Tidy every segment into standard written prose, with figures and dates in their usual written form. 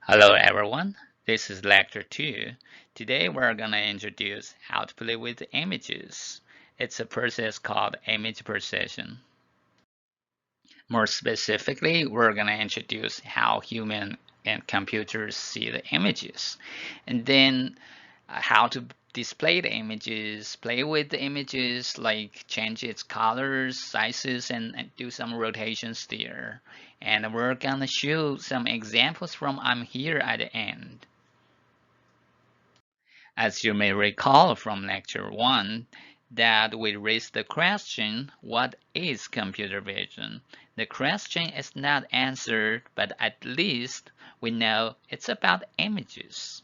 Hello everyone, this is lecture 2. Today we're gonna introduce how to play with images. It's a process called image processing. More specifically, we're gonna introduce how human and computers see the images, and then how to display the images, play with the images, like change its colors, sizes, and do some rotations there. And we're gonna show some examples from IMHere at the end. As you may recall from lecture 1, that we raised the question, what is computer vision? The question is not answered, but at least we know it's about images.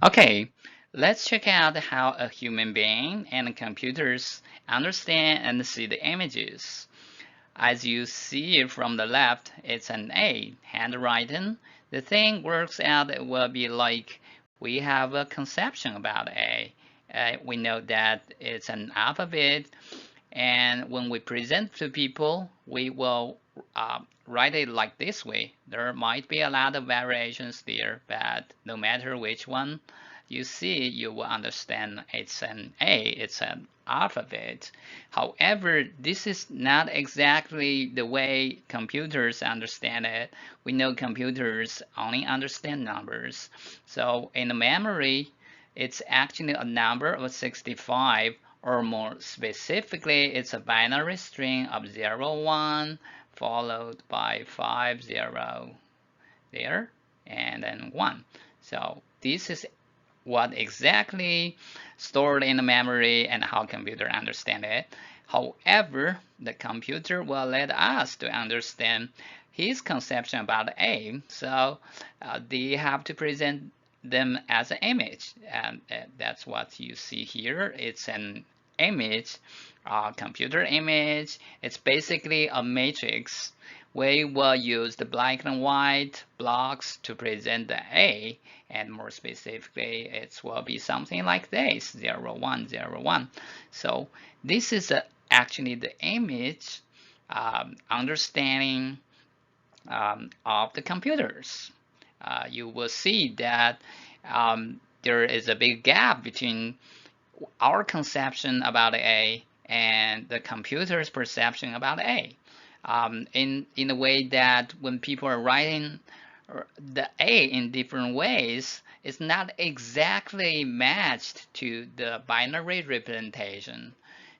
Okay, let's check out how a human being and computers understand and see the images. As you see from the left, it's an A, handwriting. The thing works out it will be like we have a conception about A. We know that it's an alphabet, and when we present to people, we will write it like this way. There might be a lot of variations there, but no matter which one you see, you will understand it's an A, it's an alphabet. However, this is not exactly the way computers understand it. We know computers only understand numbers. So in the memory, it's actually a number of 65, or more specifically, it's a binary string of 0, 1, followed by 5, 0 there, and then 1. So this is what exactly stored in the memory and how computer understand it. However, the computer will let us to understand his conception about A, so they have to present them as an image, and that's what you see here. It's an image, computer image. It's basically a matrix. We will use the black and white blocks to present the A, and more specifically, it will be something like this, 0, 1, 0, 1. So this is actually the image understanding of the computers. You will see that there is a big gap between our conception about A and the computer's perception about A. In a way that when people are writing the A in different ways, it's not exactly matched to the binary representation.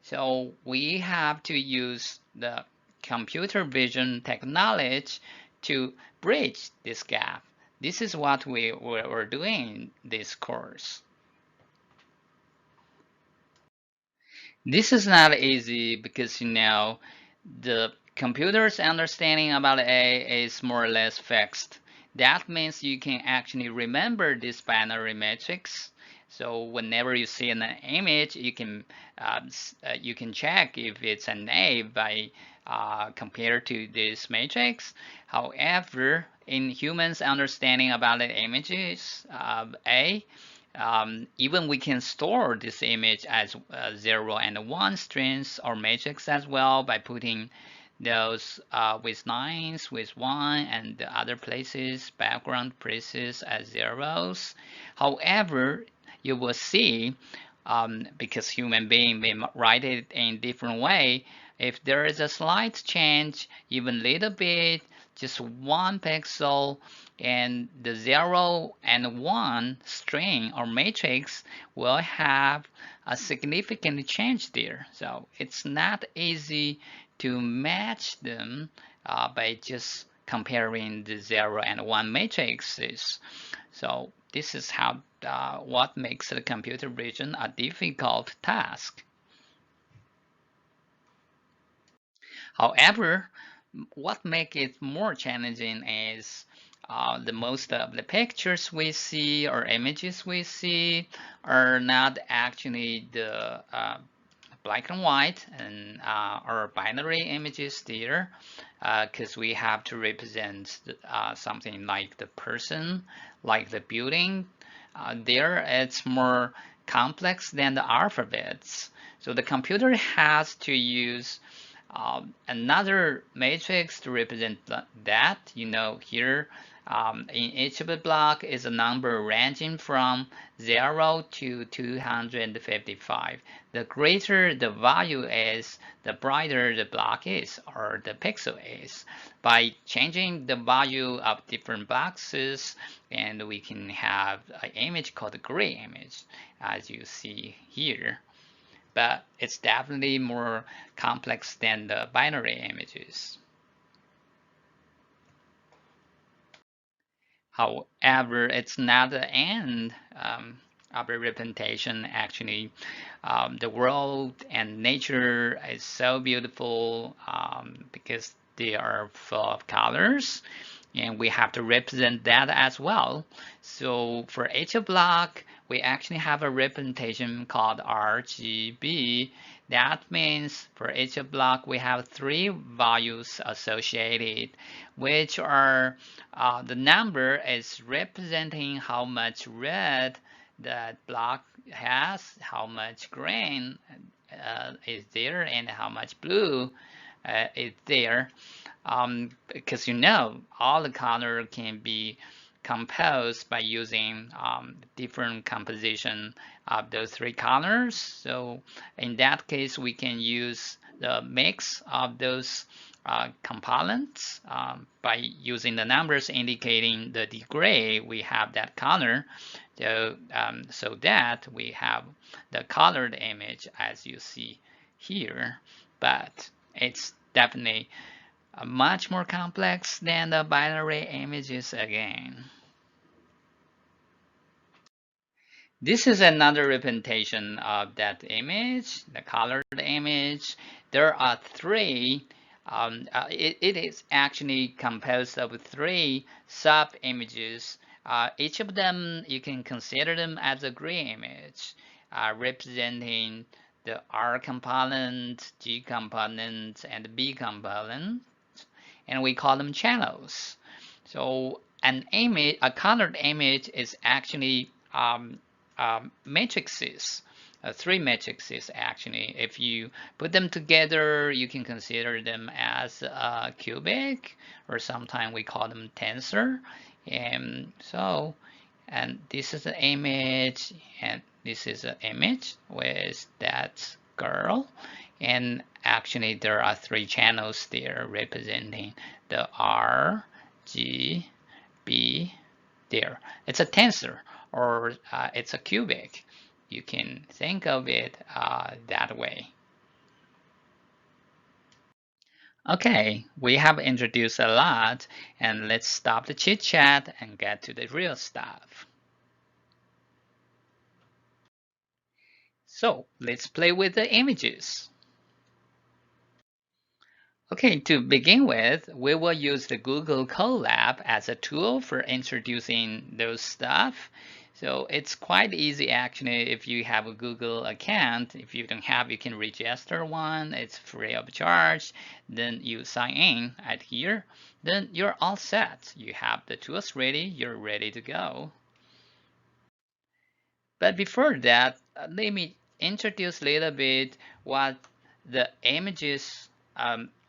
So we have to use the computer vision technology to bridge this gap. This is what we're doing in this course. This is not easy because the computer's understanding about A is more or less fixed. That means you can actually remember this binary matrix. So whenever you see an image, you can check if it's an A by compared to this matrix. However, in humans' understanding about the images of A, even we can store this image as 0 and 1 strings or matrix as well by putting those with 9s, with 1, and the other places, background places as zeros. However, you will see, because human being may write it in different way, if there is a slight change, even little bit, just 1 pixel, and the 0 and 1 string or matrix will have a significant change there. So it's not easy to match them by just comparing the 0 and 1 matrices. So this is how what makes the computer vision a difficult task. However, what makes it more challenging is the most of the pictures we see or images we see are not actually the black and white and or binary images there, because we have to represent something like the person, like the building. There it's more complex than the alphabets. So the computer has to use Another matrix to represent that, here in each of the block is a number ranging from 0 to 255. The greater the value is, the brighter the block is, or the pixel is. By changing the value of different boxes, and we can have an image called the gray image, as you see here. But it's definitely more complex than the binary images. However, it's not the end of the representation. Actually, the world and nature is so beautiful because they are full of colors, and we have to represent that as well. So for each block, we actually have a representation called RGB. That means for each block, we have 3 values associated, which are the number is representing how much red that block has, how much green is there, and how much blue is there. Because all the color can be composed by using different composition of those 3 colors. So in that case, we can use the mix of those components by using the numbers indicating the degree we have that color. So that we have the colored image as you see here. But it's definitely much more complex than the binary images again. This is another representation of that image, the colored image. There are 3. It is actually composed of 3 sub-images. Each of them, you can consider them as a gray image, representing the R component, G component, and B component, and we call them channels. So an image, a colored image, is actually matrices, 3 matrices actually. If you put them together, you can consider them as cubic, or sometimes we call them tensor. And this is an image, and this is an image with that girl. And actually, there are 3 channels there representing the R, G, B there. It's a tensor, or it's a cubic. You can think of it that way. Okay, we have introduced a lot, and let's stop the chit chat and get to the real stuff. So let's play with the images. Okay, to begin with, we will use the Google Colab as a tool for introducing those stuff. So it's quite easy actually if you have a Google account. If you don't have, you can register one. It's free of charge. Then you sign in at here. Then you're all set. You have the tools ready. You're ready to go. But before that, let me introduce a little bit what the images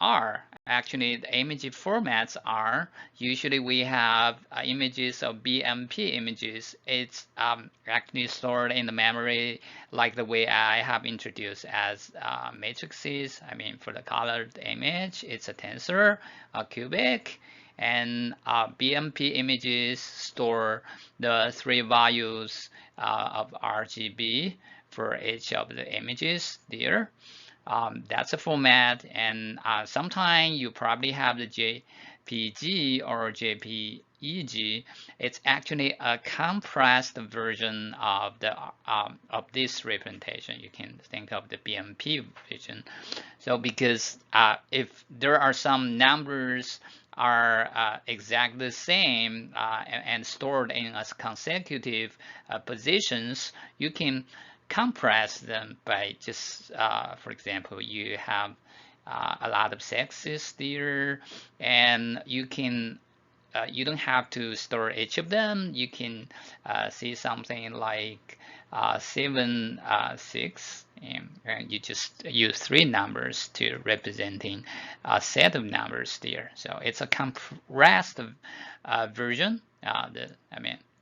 are. Actually, the image formats are, usually we have images of BMP images. It's actually stored in the memory like the way I have introduced as matrices. I mean, for the colored image, it's a tensor, a cubic, and BMP images store the 3 values of RGB for each of the images there. That's a format, and sometimes you probably have the JPG or JPEG. It's actually a compressed version of this representation. You can think of the BMP version. So because if there are some numbers are exactly the same and stored in as consecutive positions, you can compress them by just, for example, you have a lot of sexes there, and you can you don't have to store each of them. You can see something like 7, 6, and you just use 3 numbers to representing a set of numbers there. So it's a compressed version.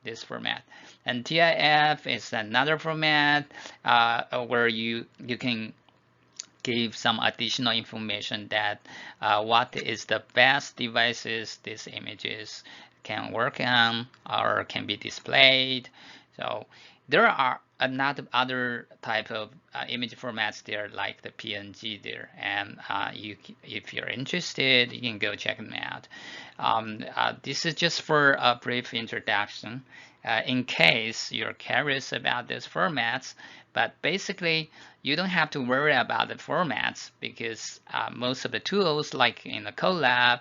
This format. And TIF is another format where you can give some additional information that what is the best devices these images can work on or can be displayed. So there are another other type of image formats there, like the PNG there, and if you're interested, you can go check them out. This is just for a brief introduction in case you're curious about these formats, but basically you don't have to worry about the formats because most of the tools, like in the Colab,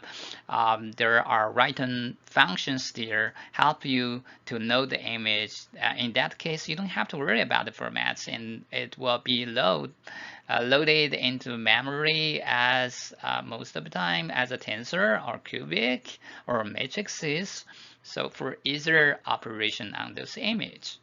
there are written functions there help you to know the image. In that case, you don't have to worry about the formats, and it will be loaded into memory as most of the time as a tensor or cubic or matrices. So for easier operation on this image.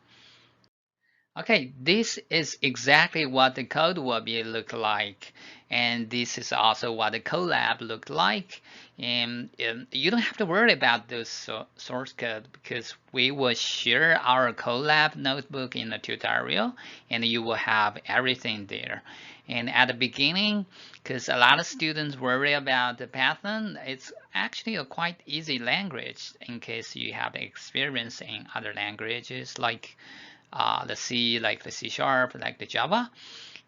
Okay, this is exactly what the code will be look like, and this is also what the Colab looked like. And you don't have to worry about this source code because we will share our Colab notebook in the tutorial, and you will have everything there. And at the beginning, because a lot of students worry about the Python, it's actually a quite easy language in case you have experience in other languages like the C, like the C sharp, like the Java.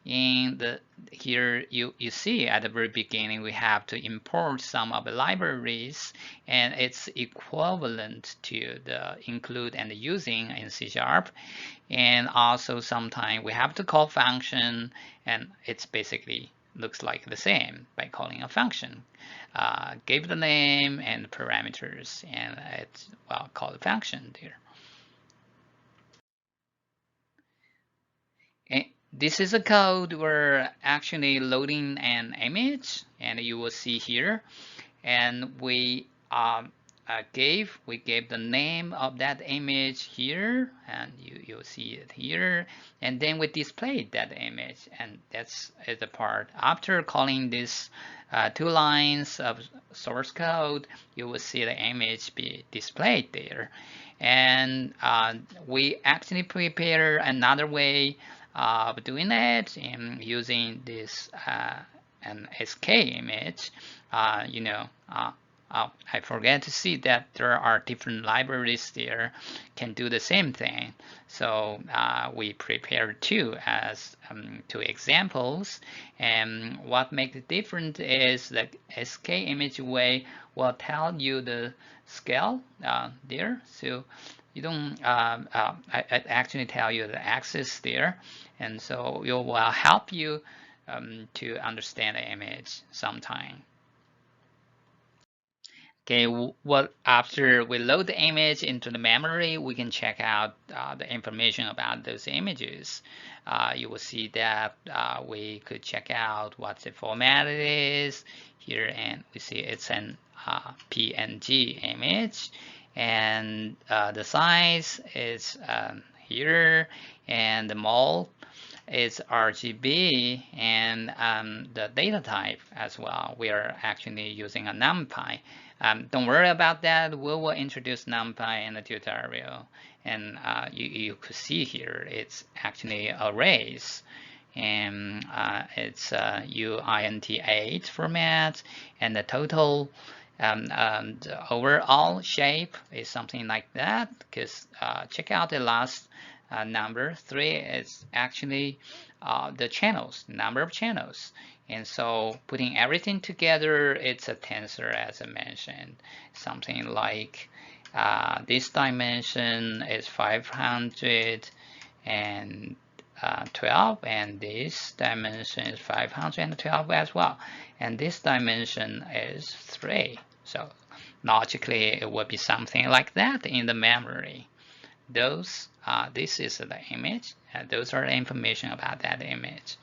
And here you see at the very beginning we have to import some of the libraries, and it's equivalent to the include and using in C sharp. And also sometimes we have to call function, and it's basically looks like the same by calling a function. Give the name and parameters, and it's called a function there. This is a code we're actually loading an image, and you will see here. And we gave the name of that image here, and you'll see it here. And then we displayed that image, and that's the part. After calling this 2 lines of source code, you will see the image be displayed there. And we actually prepare another way of doing it in using this an SK image. I forget to see that there are different libraries there can do the same thing. So we prepared 2 as 2 examples. And what makes it different is the SK image way will tell you the scale there. So you don't I actually tell you the axis there, and so it will help you to understand the image sometime. Okay, after we load the image into the memory, we can check out the information about those images. You will see that we could check out what the format it is here, and we see it's an PNG image, and the size is here, and the mode is RGB, and the data type as well. We are actually using a NumPy. Don't worry about that. We will introduce NumPy in the tutorial, and you could see here it's actually arrays, and it's UINT8 format, and the total the overall shape is something like that. Because check out the last number 3 is actually the channels, number of channels. And so putting everything together, it's a tensor, as I mentioned. Something like this dimension is 512, and this dimension is 512 as well. And this dimension is 3. So logically, it would be something like that in the memory. This is the image. Those are the information about that image.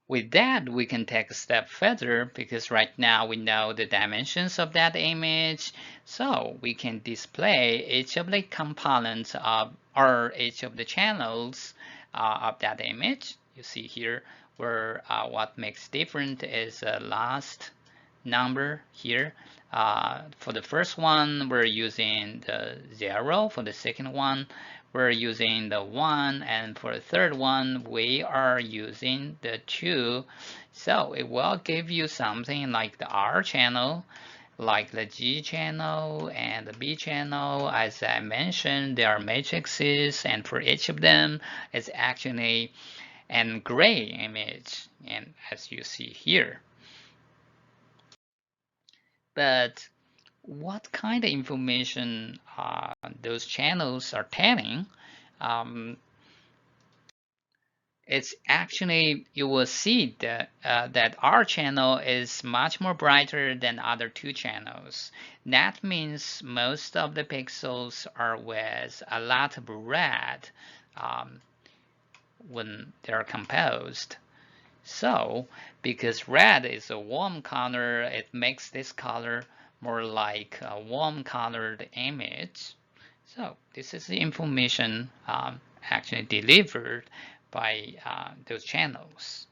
With that, we can take a step further because right now we know the dimensions of that image. So we can display each of the components of or each of the channels of that image. You see here where what makes different is the last number here. For the first one, we're using the 0. For the second one, we're using the 1. And for the third one, we are using the 2. So it will give you something like the R channel, like the G channel and the B channel. As I mentioned, there are matrices, and for each of them, it's actually an gray image, and as you see here. But what kind of information those channels are telling? Um, it's actually, you will see that that our channel is much more brighter than other two channels. That means most of the pixels are with a lot of red um, when they're composed. So, because red is a warm color, it makes this color more like a warm colored image. So this is the information actually delivered by those channels.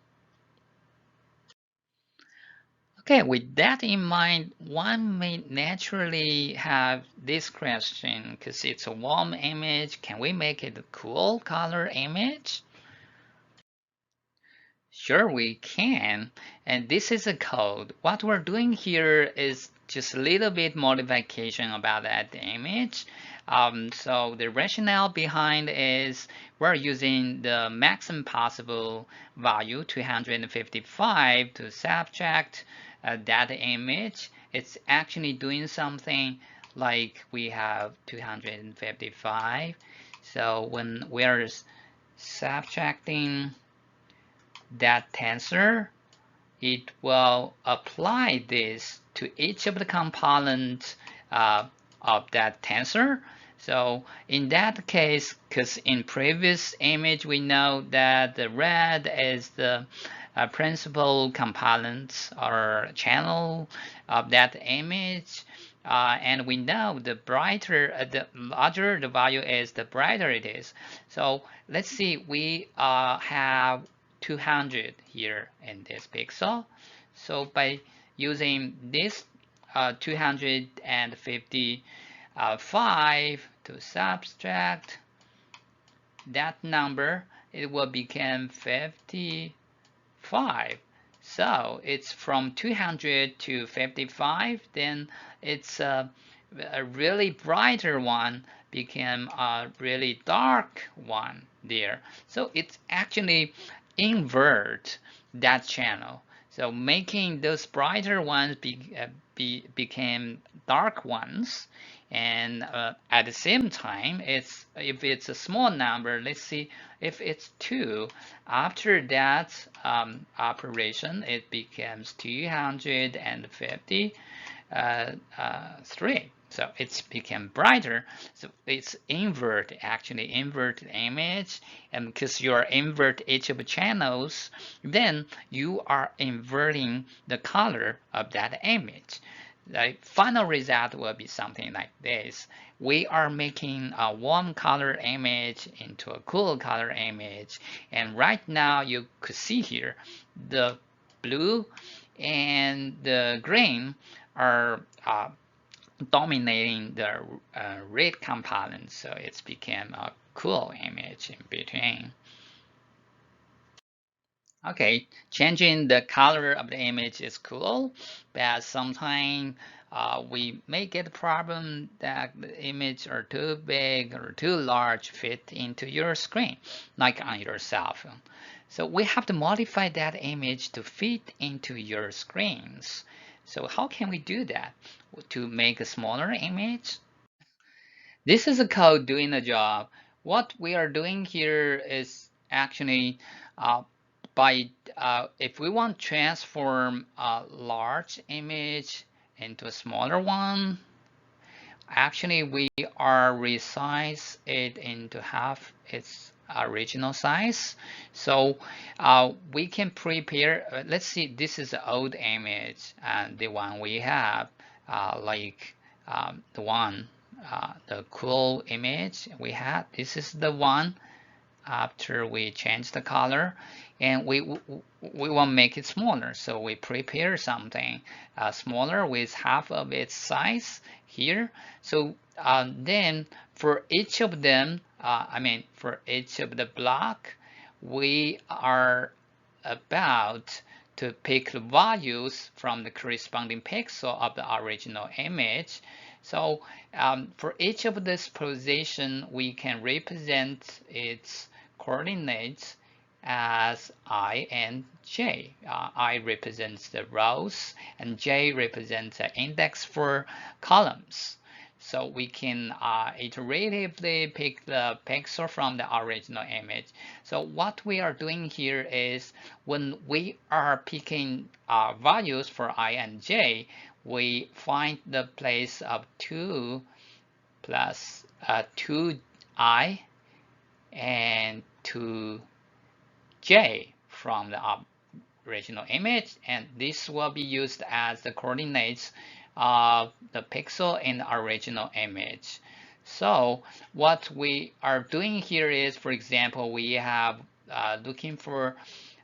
Okay, with that in mind, one may naturally have this question, because it's a warm image, can we make it a cool color image? Sure, we can. And this is a code. What we're doing here is just a little bit modification about that image. So the rationale behind is we're using the maximum possible value 255 to subtract that image. It's actually doing something like we have 255. So when we're subtracting that tensor, it will apply this to each of the components of that tensor. So in that case, because in previous image we know that the red is the principal components or channel of that image, and we know the brighter, the larger the value is, the brighter it is. So let's see, we have 200 here in this pixel. So by using this 255 to subtract that number, it will become 55. So it's from 200 to 55, then it's a really brighter one became a really dark one there. So it's actually invert that channel. So making those brighter ones became dark ones, and at the same time, if it's a small number, let's see if it's 2. After that operation, it becomes 253. So it's become brighter. So it's actually invert image, and because you are invert each of the channels, then you are inverting the color of that image. The final result will be something like this. We are making a warm color image into a cool color image, and right now you could see here the blue and the green are dominating the red component, so it's became a cool image in between. Okay, changing the color of the image is cool, but sometimes we may get a problem that the image are too big or too large fit into your screen, like on your cell phone. So we have to modify that image to fit into your screens. So how can we do that? To make a smaller image? This is a code doing the job. What we are doing here is actually by if we want to transform a large image into a smaller one, actually we are resize it into half its original size. So we can prepare, let's see, this is the old image and the one we have, like the one, the cool image we had. This is the one after we change the color, and we want to make it smaller, so we prepare something smaller with half of its size here. So then for each of them, for each of the block, we are about to pick the values from the corresponding pixel of the original image. So for each of this position, we can represent its coordinates as I and j. I represents the rows and j represents the index for columns. So we can iteratively pick the pixel from the original image. So what we are doing here is when we are picking values for I and j, we find the place of 2 plus 2i and 2j from the original image, and this will be used as the coordinates of the pixel in the original image. So what we are doing here is, for example, we have looking for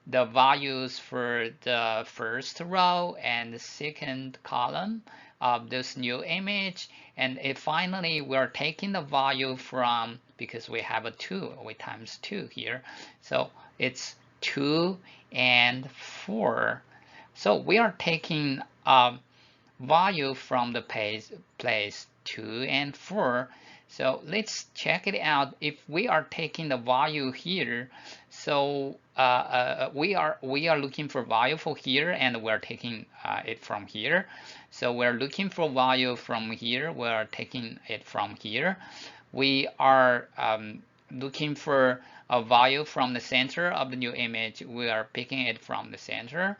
the values for the first row and the second column of this new image, and finally we're taking the value from, because we have a 2, we times 2 here, so it's 2 and 4. So we are taking value from the place 2 and 4. So let's check it out. If we are taking the value here, so we are looking for value for here, and we're taking it from here. So we're looking for value from here, we're taking it from here. We are looking for a value from the center of the new image, we are picking it from the center.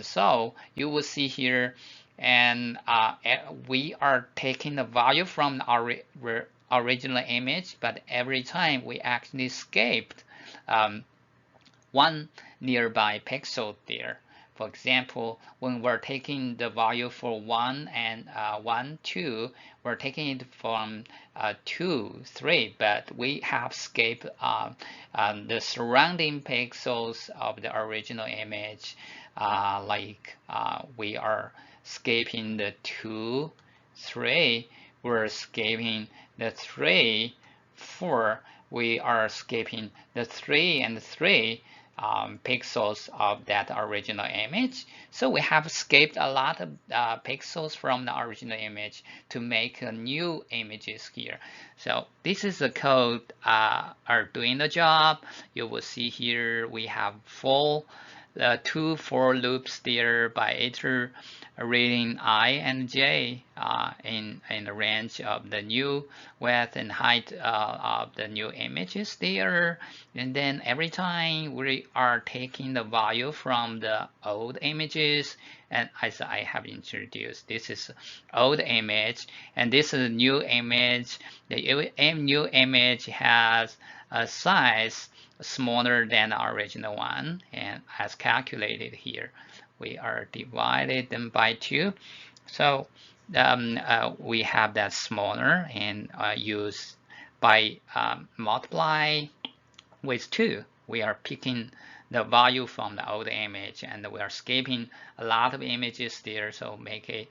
So you will see here, and we are taking the value from our original image, but every time we actually escaped one nearby pixel there. For example, when we're taking the value for 1 and 1, 2, we're taking it from 2, 3, but we have escaped the surrounding pixels of the original image, we are escaping the 2, 3, we're escaping the 3, 4, we are escaping the 3 and 3 pixels of that original image. So we have escaped a lot of pixels from the original image to make new images here. So this is the code are doing the job. You will see here we have full 2 for loops there by iterating I and j in the range of the new width and height of the new images there. And then every time we are taking the value from the old images, and as I have introduced, this is old image and this is a new image. The new image has a size smaller than the original one, and as calculated here, we are divided them by 2. So we have that smaller, and use by multiply with 2. We are picking the value from the old image, and we are escaping a lot of images there, so make it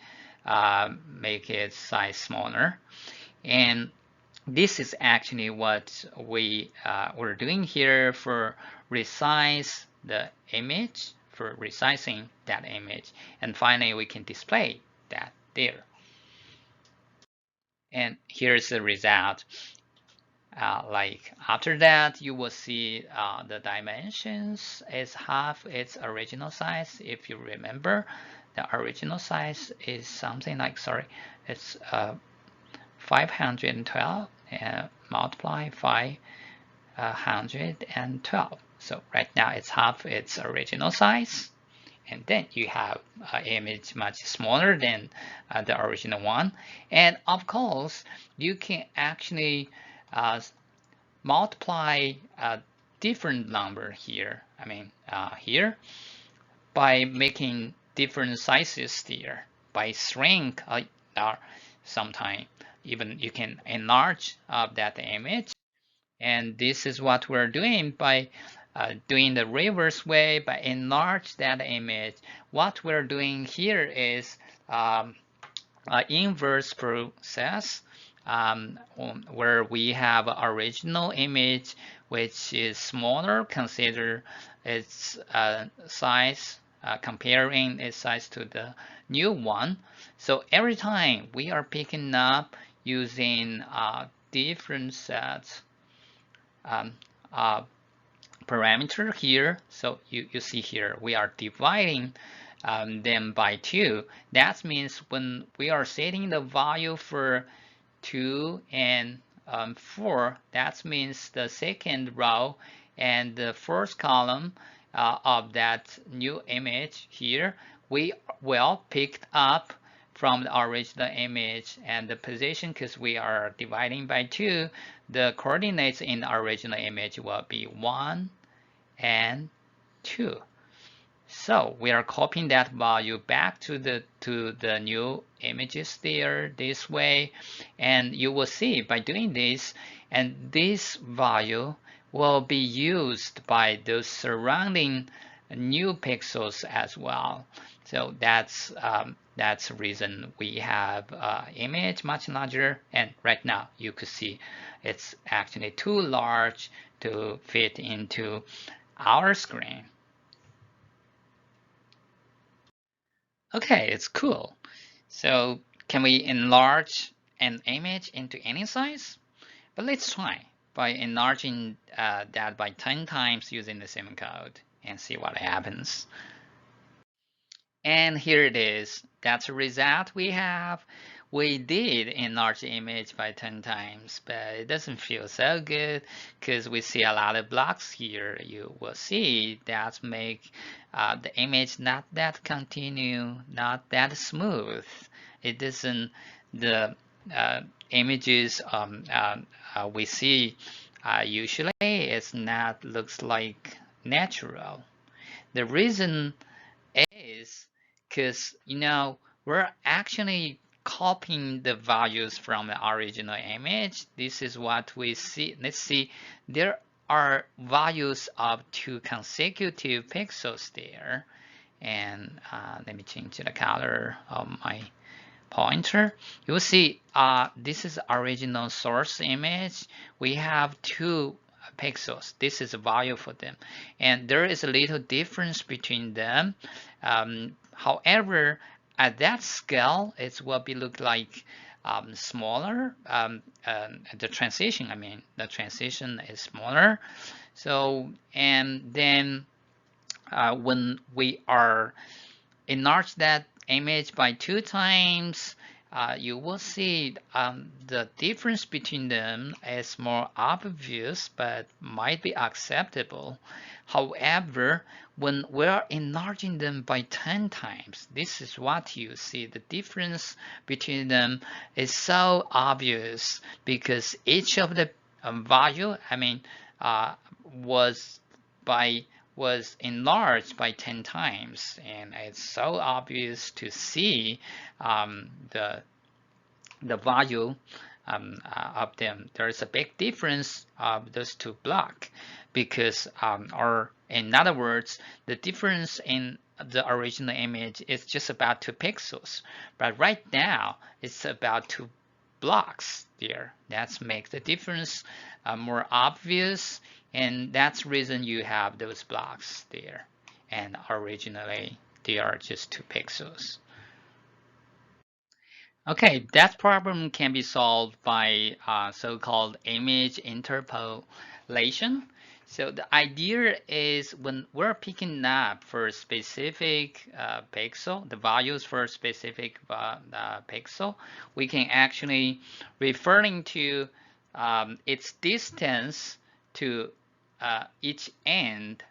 size smaller. And this is actually what we were doing here for resize the image, for resizing that image. And finally, we can display that there. And here's the result. After that, you will see the dimensions is half its original size. If you remember, the original size is something like, it's 512 and multiply 512. So right now it's half its original size, and then you have an image much smaller than the original one. And of course, you can actually multiply a different number here, here, by making different sizes here, by shrink sometime. Even you can enlarge that image. And this is what we're doing by doing the reverse way, by enlarge that image. What we're doing here is inverse process, where we have original image which is smaller, consider its size, comparing its size to the new one. So every time we are picking up using different sets um, uh, parameter here. So you see here we are dividing them by 2. That means when we are setting the value for 2 and 4, that means the second row and the first column of that new image here, we will pick up from the original image, and the position, because we are dividing by 2, the coordinates in the original image will be 1 and 2. So we are copying that value back to the new images there this way, and you will see by doing this, and this value will be used by those surrounding new pixels as well. So that's the reason we have image much larger, and right now you could see it's actually too large to fit into our screen. Okay, it's cool. So can we enlarge an image into any size? But let's try by enlarging that by 10 times using the same code and see what happens. And here it is. That's the result we have. We did enlarge the image by 10 times, but it doesn't feel so good because we see a lot of blocks here. You will see that make the image not that continue, not that smooth. It doesn't, the images we see usually it's not looks like natural. The reason is because we're actually copying the values from the original image. This is what we see. Let's see, there are values of 2 consecutive pixels there, and let me change the color of my pointer. You will see this is original source image. We have 2 pixels. This is a value for them, and there is a little difference between them. However, at that scale, it will be look like smaller. The transition, the transition is smaller. So, and then when we are enlarge that image by 2 times, you will see the difference between them is more obvious, but might be acceptable. However, when we're enlarging them by 10 times, this is what you see. The difference between them is so obvious because each of the value, was by was enlarged by 10 times, and it's so obvious to see the value of them. There's a big difference of those 2 blocks because, or in other words, the difference in the original image is just about 2 pixels, but right now it's about 2 blocks there. That makes the difference more obvious, and that's the reason you have those blocks there, and originally they are just 2 pixels. Okay, that problem can be solved by so-called image interpolation. So the idea is when we're picking up for a specific pixel, the values for a specific pixel, we can actually referring to its distance to each end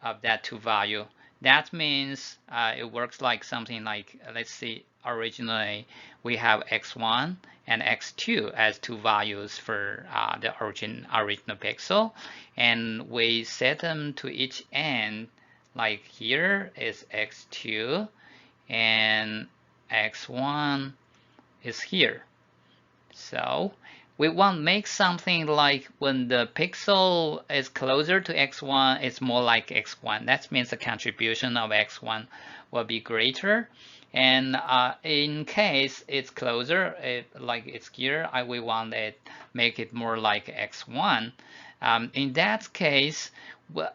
of that 2 value. That means it works like something like, let's see, originally we have x1 and x2 as two values for the original pixel, and we set them to each end. Like here is x2 and x1 is here. So we want to make something like when the pixel is closer to x1, it's more like x1. That means the contribution of x1 will be greater. And in case it's closer, like it's here, we want it make it more like x1. In that case,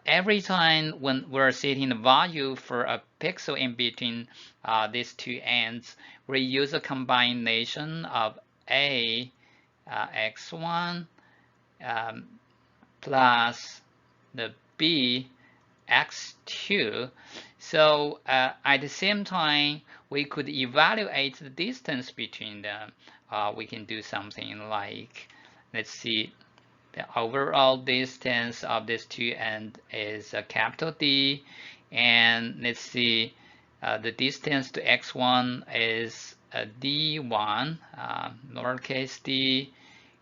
every time when we're setting the value for a pixel in between these two ends, we use a combination of a x1 plus the b x2. So at the same time, we could evaluate the distance between them. We can do something like, let's see, the overall distance of these two ends is a capital D, and let's see, the distance to x1 is a d1, lowercase d,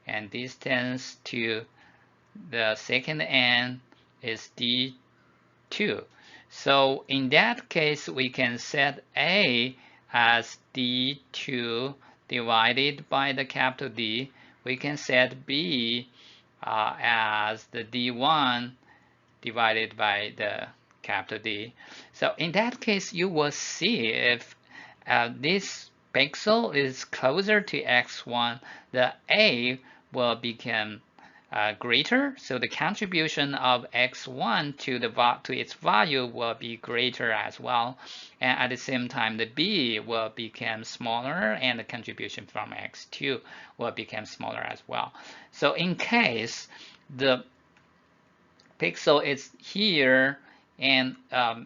and distance to the second end is d2. So in that case, we can set A as d2 divided by the capital D. We can set B as the d1 divided by the capital D. So in that case, you will see if this pixel is closer to x1, the A will become greater, so the contribution of x1 to its value will be greater as well, and at the same time the b will become smaller and the contribution from x2 will become smaller as well. So in case the pixel is here and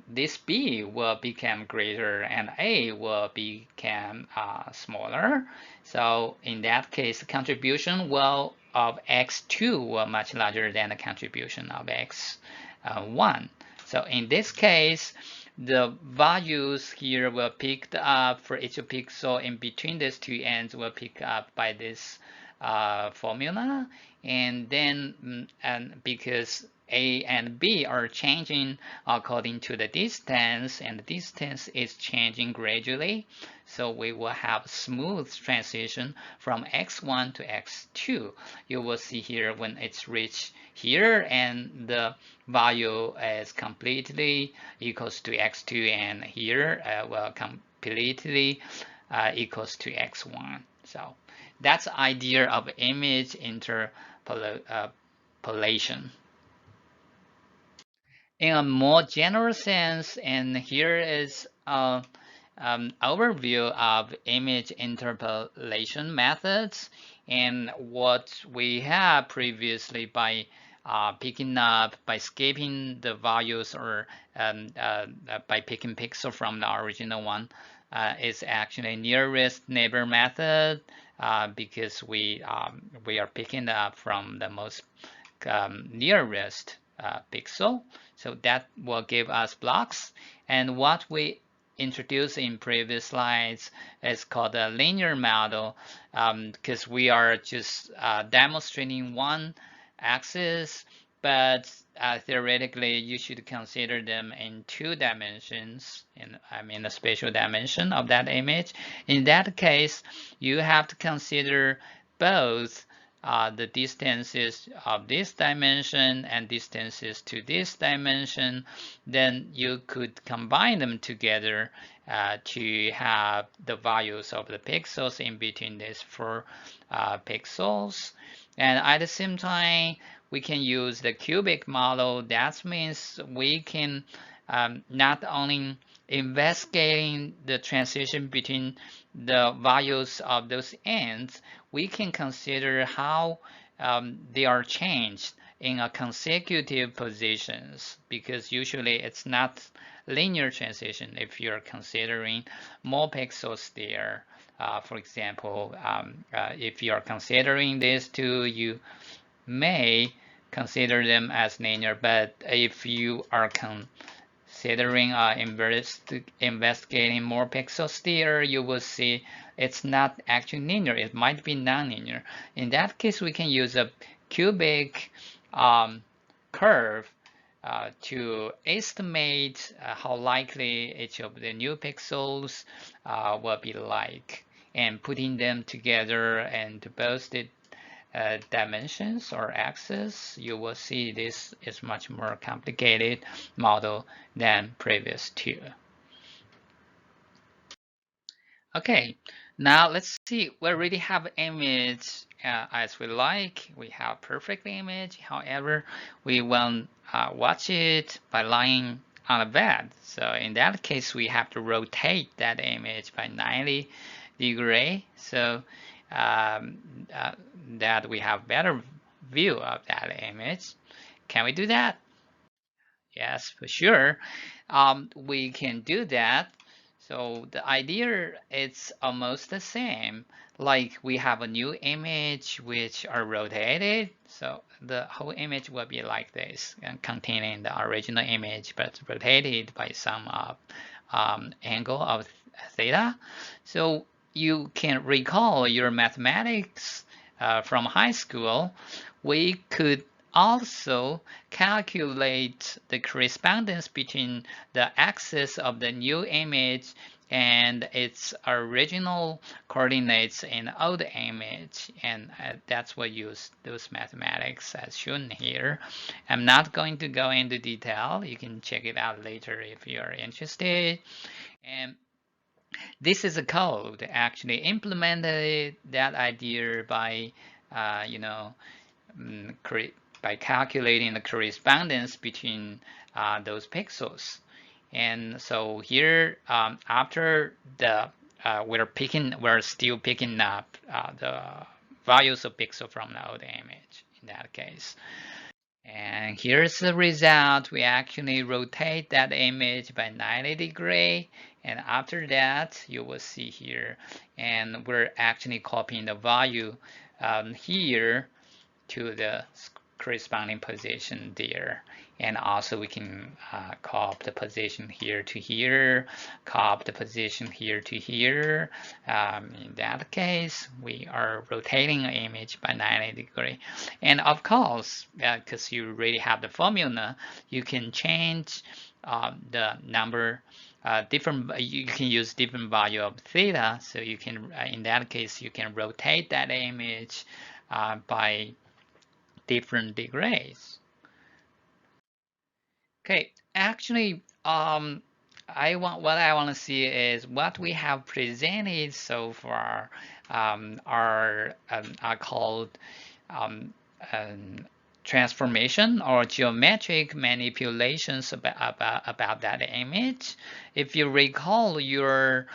this b will become greater and a will become smaller, so in that case the contribution of x2 will much larger than the contribution of x1. So in this case, the values here will picked up for each pixel in between these two ends will pick up by this formula, and then because A and B are changing according to the distance, and the distance is changing gradually, so we will have smooth transition from x1 to x2. You will see here when it's reached here and the value is completely equals to x2, and here will completely equals to x1. So that's the idea of image interpolation. In a more general sense, and here is an overview of image interpolation methods and what we have previously by by skipping the values or by picking pixel from the original one is actually nearest neighbor method because we are picking up from the most nearest pixel. So that will give us blocks. And what we introduced in previous slides is called a linear model because we are just demonstrating one axis, but theoretically you should consider them in two dimensions, the spatial dimension of that image. In that case, you have to consider both the distances of this dimension and distances to this dimension. Then you could combine them together to have the values of the pixels in between these four pixels. And at the same time, we can use the cubic model. That means we can not only investigating the transition between the values of those ends, we can consider how they are changed in a consecutive positions, because usually it's not linear transition if you're considering more pixels there. For example, if you are considering these two, you may consider them as linear, but if you are considering investigating more pixels there, you will see it's not actually linear. It might be nonlinear. In that case, we can use a cubic curve to estimate how likely each of the new pixels will be like, and putting them together and to both the dimensions or axes, you will see this is much more complicated model than previous two. Okay, now let's see. We already have image as we like. We have perfect image. However, we want watch it by lying on a bed. So in that case, we have to rotate that image by 90 degree. So that we have better view of that image. Can we do that? Yes, for sure. We can do that. So the idea is almost the same. Like we have a new image which are rotated. So the whole image will be like this, containing the original image, but rotated by some angle of theta. So you can recall your mathematics from high school. We could also calculate the correspondence between the axis of the new image and its original coordinates in old image, and that's what use those mathematics as shown here. I'm not going to go into detail. You can check it out later if you are interested. And this is a code actually implemented that idea by you know by calculating the correspondence between those pixels. And so here, after the we're still picking up the values of pixel from the old image in that case. And here's the result. We actually rotate that image by 90 degree. And after that, you will see here, and we're actually copying the value here to the corresponding position there. And also we can copy the position here to here, copy the position here to here. In that case, we are rotating an image by 90 degree. And of course, because you already have the formula, you can change the number you can use different value of theta. So you can, in that case, you can rotate that image by different degrees. Okay, actually, what I want to see is what we have presented so far are called transformation or geometric manipulations about that image. If you recall your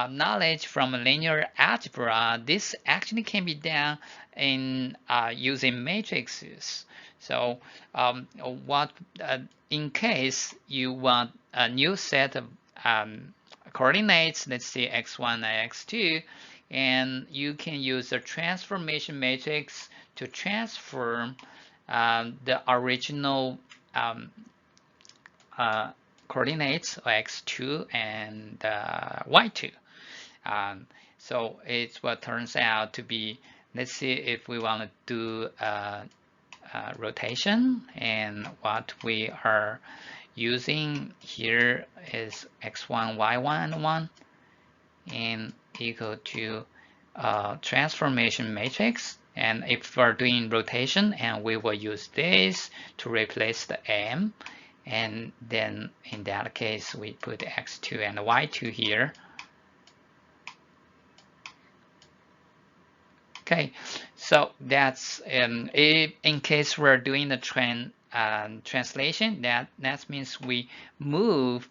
knowledge from linear algebra, this actually can be done in using matrices. So what in case you want a new set of coordinates, let's say x1 and x2, and you can use a transformation matrix to transform the original coordinates x2 and y2. So it's what turns out to be, let's see if we want to do rotation, and what we are using here is x1, y1, 1, and equal to transformation matrix. And if we're doing rotation, and we will use this to replace the m, and then in that case we put x2 and y2 here. Okay, so that's in case we're doing the translation, that means we move,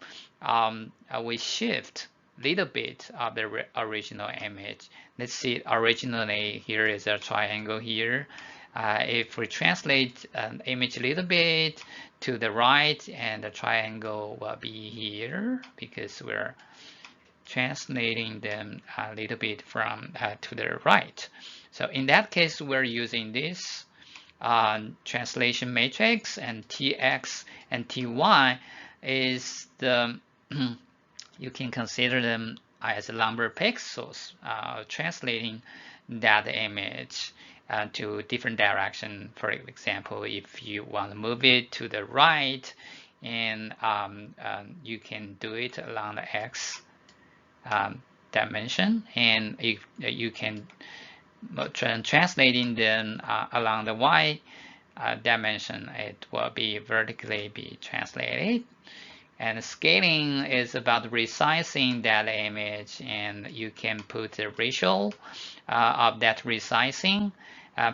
we shift little bit of the original image. Let's see, originally here is a triangle here. If we translate an image a little bit to the right, and the triangle will be here because we're translating them a little bit from to the right. So in that case, we're using this translation matrix, and tx and ty is the you can consider them as number pixels, translating that image to different direction. For example, if you want to move it to the right, and you can do it along the x dimension, and if you can translating them along the y dimension, it will be vertically be translated. And scaling is about resizing that image, and you can put the ratio of that resizing.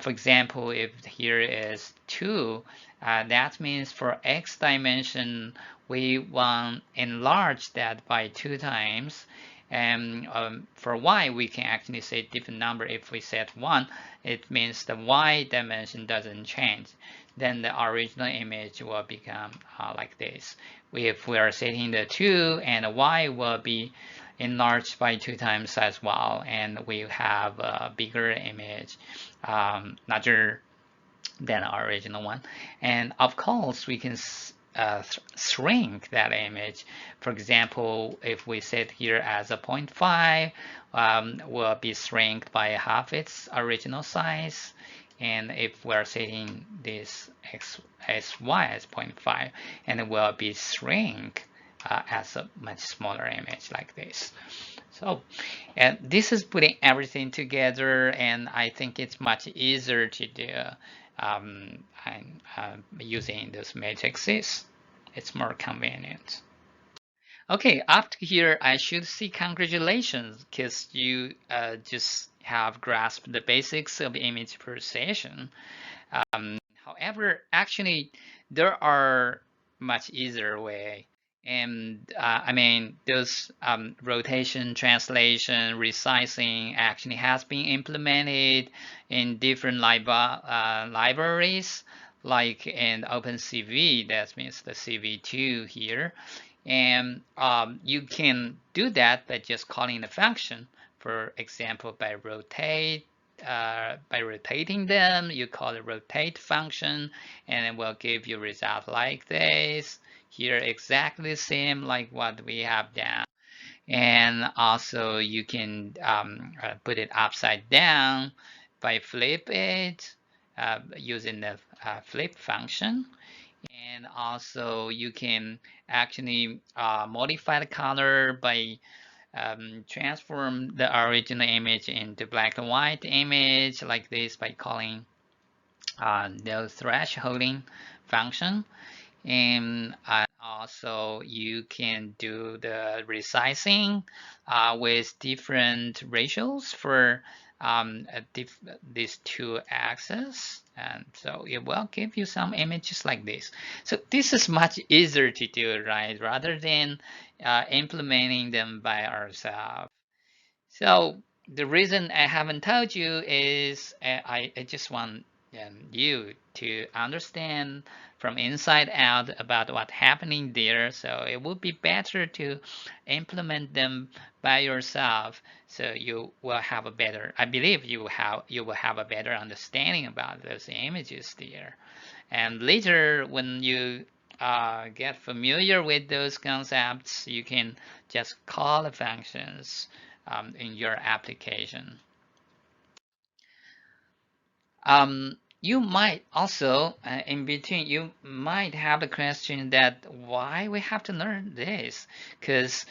For example, if here is 2, that means for x dimension, we want to enlarge that by 2 times. And for y, we can actually say different number. If we set 1, it means the y dimension doesn't change. Then the original image will become like this. If we are setting the 2, and the y will be enlarged by 2 times as well, and we have a bigger image, larger than our original one. And of course, we can shrink that image. For example, if we set here as a 0.5, will be shrinked by half its original size. And if we're setting this xy as 0.5, and it will be shrink as a much smaller image like this. So, and this is putting everything together, and I think it's much easier to do using those matrices. It's more convenient. Okay, after here, I should say congratulations, because you just have grasped the basics of image procession. However, actually, there are much easier way. And I mean, those rotation, translation, resizing actually has been implemented in different libraries, like in OpenCV, that means the CV2 here. And you can do that by just calling the function. For example, by rotating them, you call the rotate function, and it will give you result like this. Here, exactly the same like what we have done. And also, you can put it upside down by flip it using the flip function. And also, you can actually modify the color by transform the original image into black and white image like this by calling the thresholding function. And also you can do the resizing with different ratios for these two axes, and so it will give you some images like this. So this is much easier to do, right, rather than implementing them by ourselves. So the reason I haven't told you is I just want you to understand from inside out about what's happening there. So it would be better to implement them by yourself. So you will have a better, I believe you will have a better understanding about those images there. And later, when you get familiar with those concepts, you can just call the functions in your application. You might also, in between, you might have the question that why we have to learn this? Because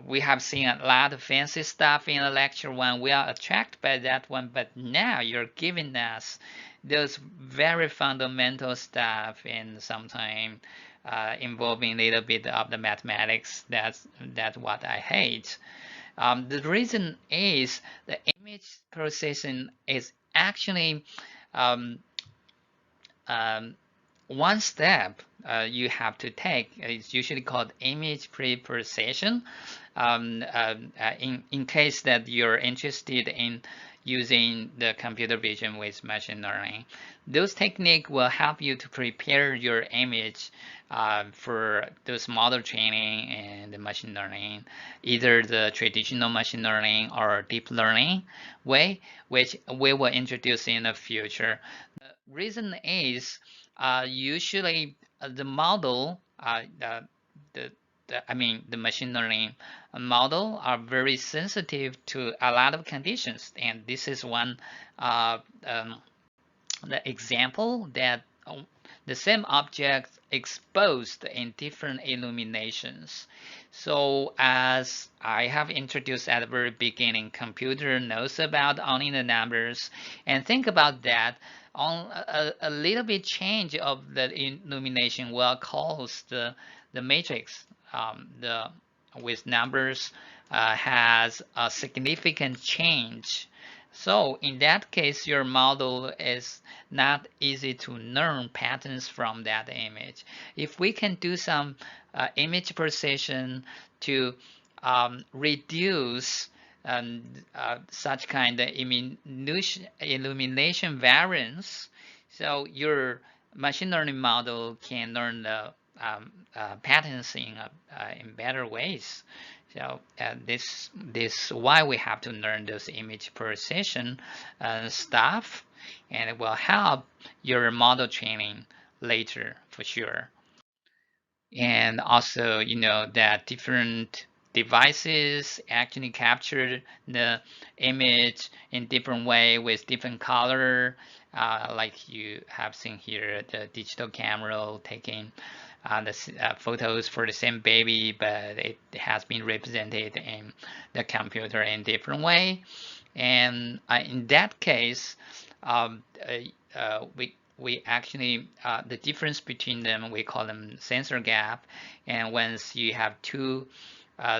we have seen a lot of fancy stuff in the lecture one. We are attracted by that one, but now you're giving us those very fundamental stuff, and sometimes involving a little bit of the mathematics. That's what I hate. The reason is the image processing is actually um, um, one step you have to take. It's usually called image pre-processing. In case that you're interested in using the computer vision with machine learning, those techniques will help you to prepare your image for those model training and the machine learning, either the traditional machine learning or deep learning way, which we will introduce in the future. The reason is usually the model the machine learning model are very sensitive to a lot of conditions, and this is one the example that the same object exposed in different illuminations. So as I have introduced at the very beginning, computer knows about only the numbers, and think about that. On a little bit change of the illumination will cause the matrix the with numbers has a significant change. So in that case, your model is not easy to learn patterns from that image. If we can do some image precision to reduce such kind of illumination variance, so your machine learning model can learn the patterns in better ways. So this why we have to learn those image precision stuff, and it will help your model training later for sure. And also, that different devices actually capture the image in different way with different color, like you have seen here, the digital camera taking the photos for the same baby, but it has been represented in the computer in different way. And in that case, um, we actually the difference between them, we call them sensor gap. And once you have two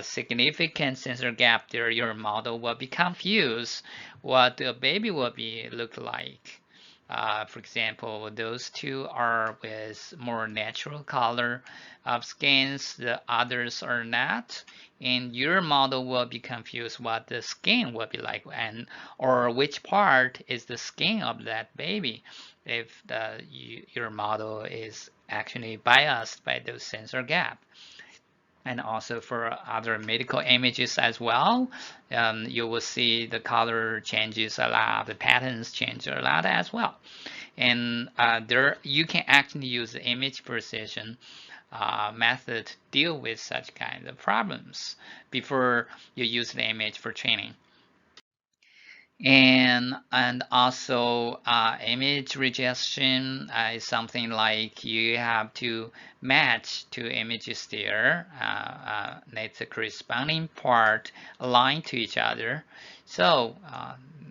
significant sensor gap there, your model will be confused what the baby will be look like. For example, those two are with more natural color of skins, the others are not, and your model will be confused what the skin will be like, and or which part is the skin of that baby if your model is actually biased by those sensor gap. And also for other medical images as well, you will see the color changes a lot, the patterns change a lot as well. And there you can actually use the image precision method to deal with such kind of problems before you use the image for training. And also image rejection is something like you have to match two images there, let the corresponding part align to each other. So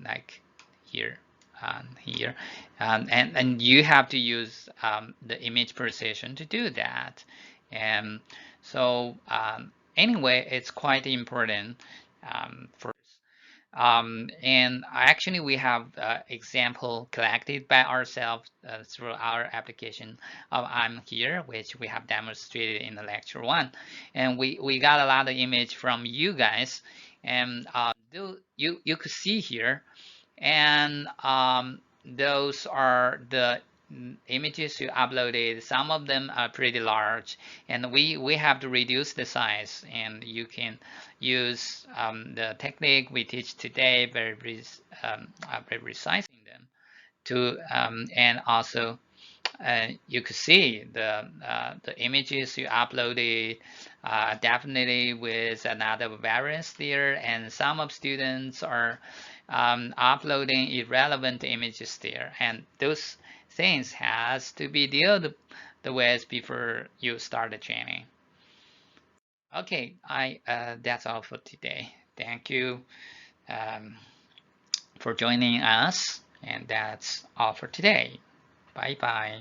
like here, here, and you have to use the image precision to do that. And so anyway, it's quite important for and actually, we have example collected by ourselves through our application of IMHere, which we have demonstrated in the lecture one. And we got a lot of image from you guys, and you could see here, and those are the images you uploaded. Some of them are pretty large, and we have to reduce the size, and you can use the technique we teach today by resizing them to and also you could see the images you uploaded definitely with another variance there, and some of students are uploading irrelevant images there, and those things has to be dealt with before you start the training. Okay, that's all for today. Thank you for joining us, and that's all for today. Bye bye.